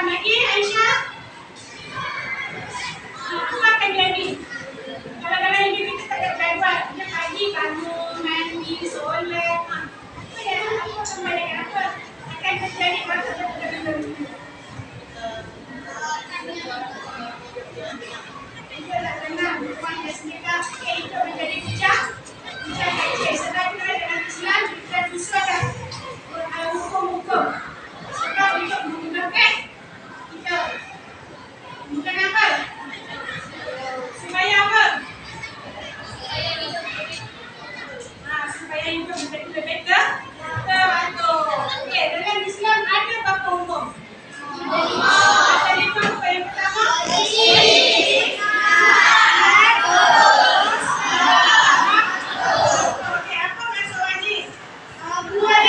Lagi Aisyah, apa akan jadi? Kalau dalam hidup kita tak ada gangguan, kita pagi bangun, mandi, solat, apa yang apa kembali apa akan terjadi pada kita. Kita tak dengar bukan kita itu menjadi bijak kecil. Sedang kita dengan Islam kita usulkan hukum-hukum. Sebab untuk menggunakan kita bukan apa? Supaya apa? Supaya hidup menjadi lebih teratur. Okey, dalam Islam ada berapa hukum? Ada 5 hukum. Yang pertama, okey, apa maksud wajib? Yang kedua,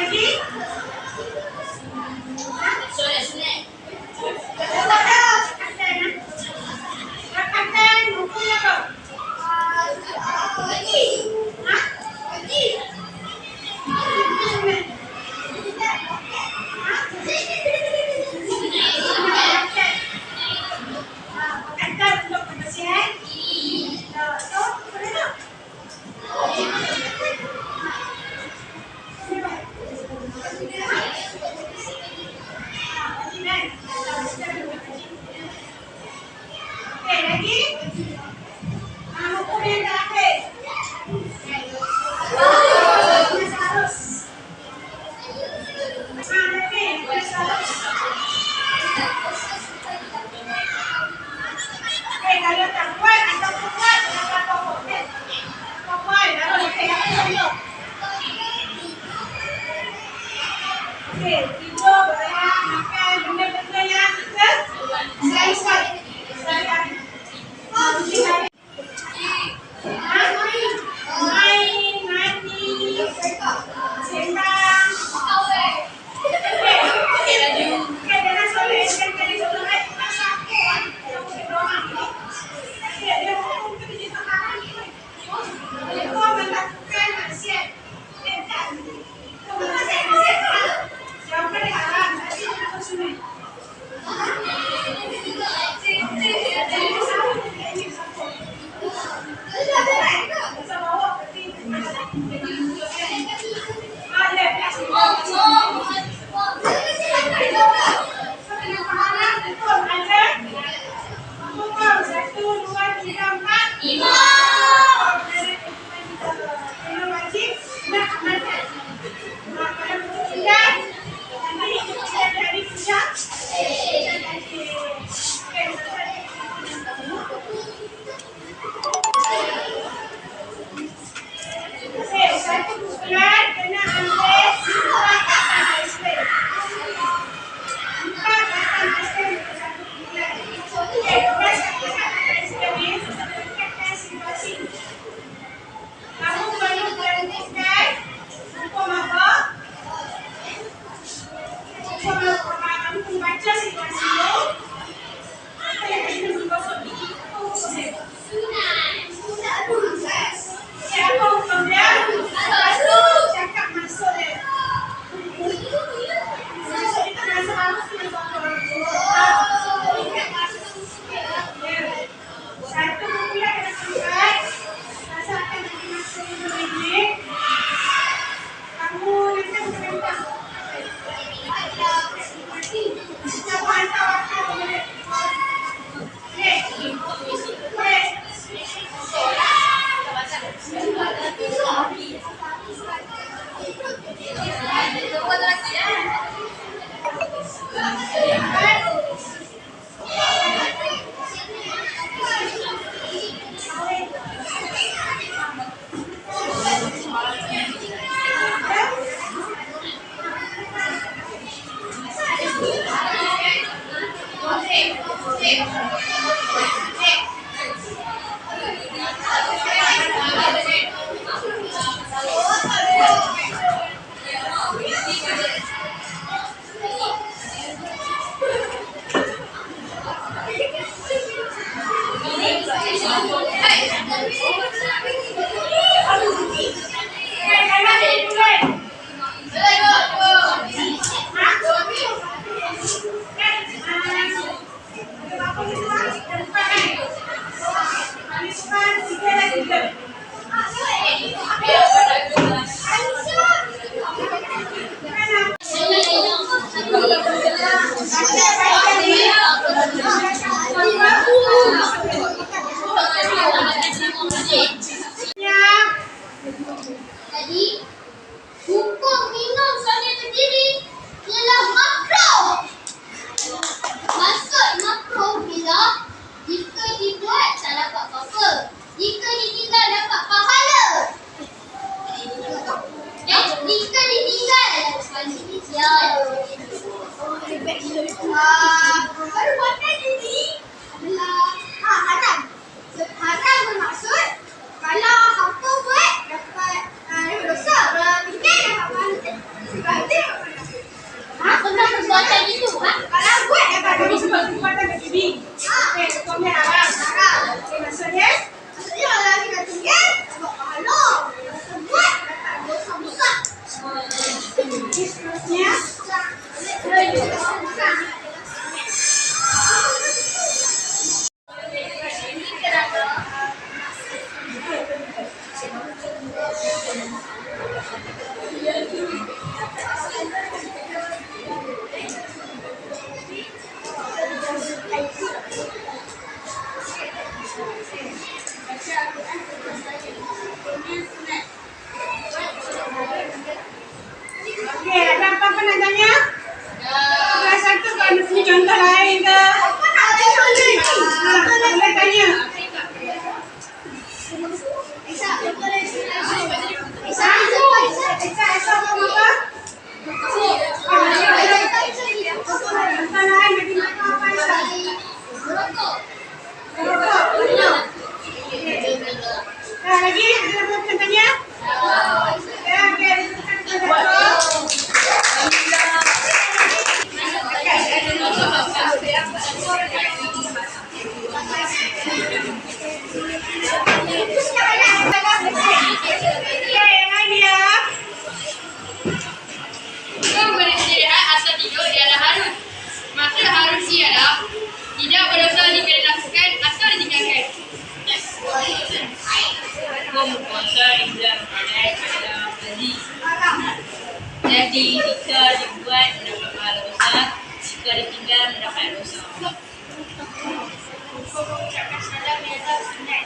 lagi. Kapten, hukumnya kok? Hah? Kapten untuk kebersihan. Tuh, boleh dong. Oke, lagi. Hukum yang terakhir. Harus. Oke, kalau tak kuat atau kuat, kenapa kau kuat? Kau kuat, harus apa dulu? Oke, tidur, berehat, makan, benda-benda yang sesuai. Main, mandi, sembang. Oke, jangan solehkan tadi sebelumnya kita sakit. Oke, dia hukum itu di tangan. Itu melakukan maksiat. Itu maksiat. Jauhkan dari haram. Tadi kita sudah. Tidak berdosa jika dilakukan atau ditinggalkan. Hukum puasa dibulan Ramadan adalah haji. Jadi jika dibuat mendapat pahala besar, jika ditinggal mendapat dosa. Hukum mengucapkan salam ialah sunat.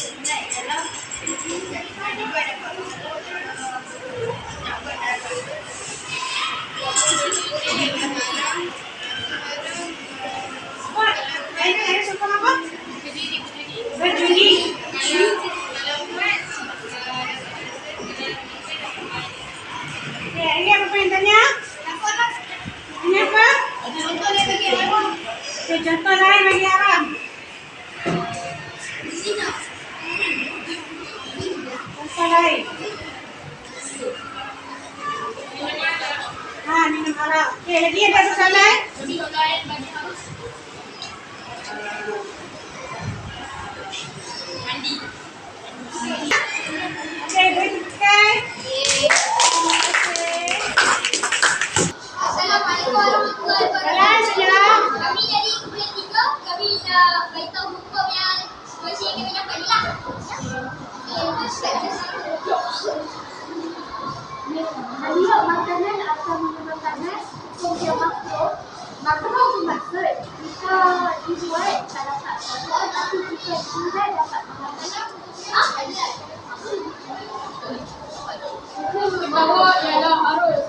Sunat ialah mana buat dapat nak buat dalam. Buat, ada sokong apa? Berjudi. Ini apa perintahnya? Ini apa? Contoh lain bagi Arab. Contoh lain bagi Arab. Contoh lain. Minum arak. Okey, lagi ada soalan lain? Contoh lain bagi harus mandi. Okey, beritahu. Assalamualaikum warahmatullahi wabarakatuh. Kami dari Kuliah 3, kami nak beritahu hukum yang situasi yang kami dapat ni lah. Melihat makanan atau minuman panas hukum makruh. Makruh bermaksud jika dibuat salah satu tapi jika tidak dapat mengatakan Hukum bawah ialah harus.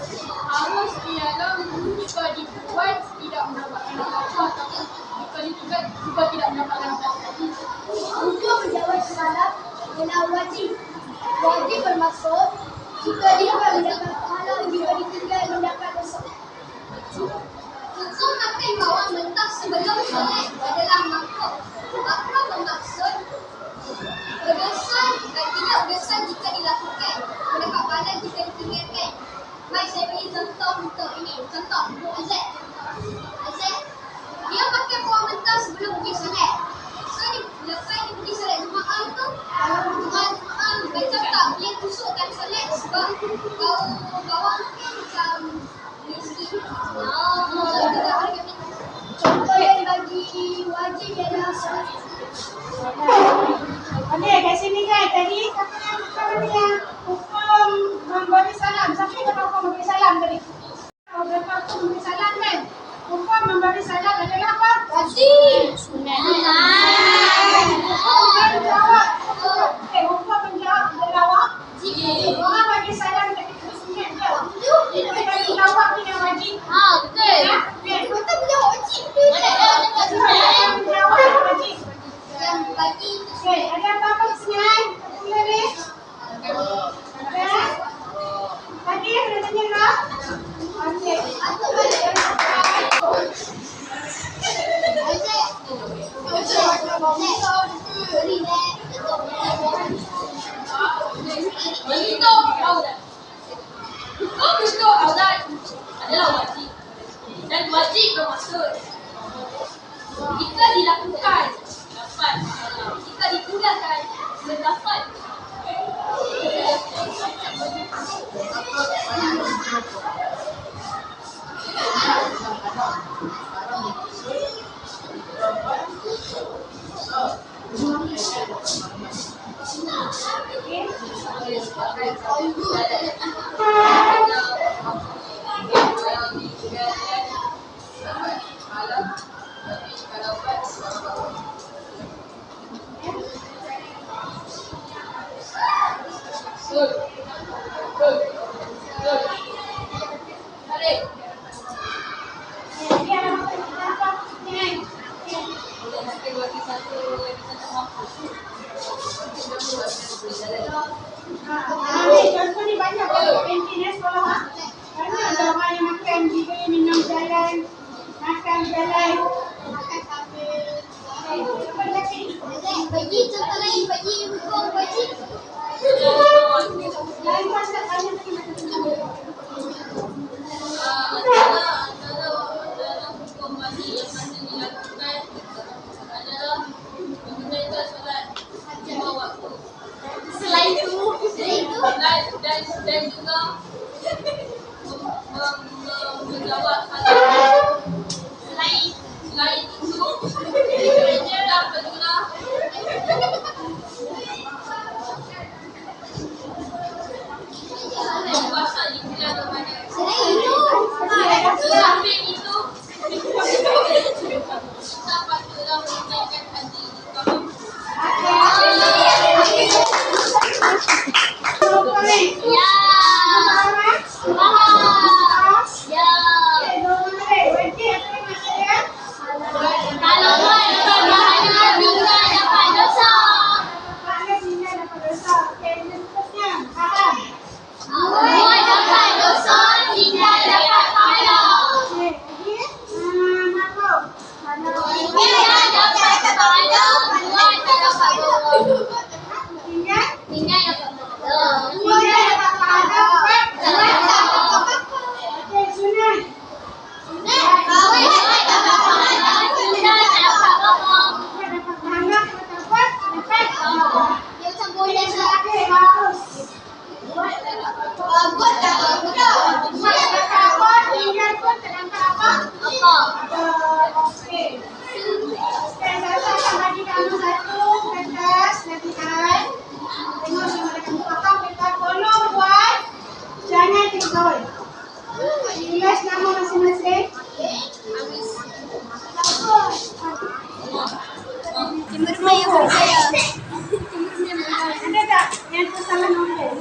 Harus ialah jika dibuat tidak mendapatkan apa-apa ataupun jika ditinggal juga tidak mendapatkan apa-apa. Hukum menjawab semalam ialah wajib. Wajib bermaksud jika dia mendapat pahala, jika ditinggal mendapat dosa. Hukum makan bawang mentah sebelum solat adalah makruh. Makruh bermaksud berdosa dan tidak berdosa jika dilakukan, mendapat pahala jika ditinggalkan. Baik, saya beri contoh untuk ini. Contoh, Azad. Azad, dia makan bawang mentah sebelum pergi solat. So, lepas dia pergi solat Jumaat tu, Jumaat macam tak boleh tusukkan solat sebab bawang tu kan macam miskin. Contoh yang bagi wajib ialah solat. Okey, kat sini kan tadi siapa yang hukum memberi salam? Siapa yang tahu hukum memberi salam tadi? Tahu berapa hukum memberi salam kan? Hukum memberi salam adalah apa? Wajib. Hukum menjawab. Okey, hukum menjawab adalah wajib. Orang bagi salam tapi terus ingat dia. Dia bagi jawab ni yang wajib. Betul. Okey. Betul punya wajib tu. Yang menjawab yang wajib. Yang bagi Okey, ada apa-apa di sini kan? Mula ni. Ada? Lagi ada tanya tak? Okey. Beritahu aurat. Hukum beritahu aurat adalah wajib. Dan wajib bermaksud jika dilakukan dapat pahala, jika ditinggalkan mendapat. Contoh ni banyak kantin sekolah. Banyak ada orang yang makan juga minum jalan, makan jalan, makan sambil. Apa lagi? bagi contoh lain, bagi hukum wajib. Lain pasal banyak lagi macam tu. Antara hukum wajib yang masih dilakukan adalah menunaikan solat lima waktu. Selain itu Dan juga menjawab salam. Selain Soy. Tulis nama masing-masing. Timur Maya Berjaya. Ada tak yang kesalahan nombor?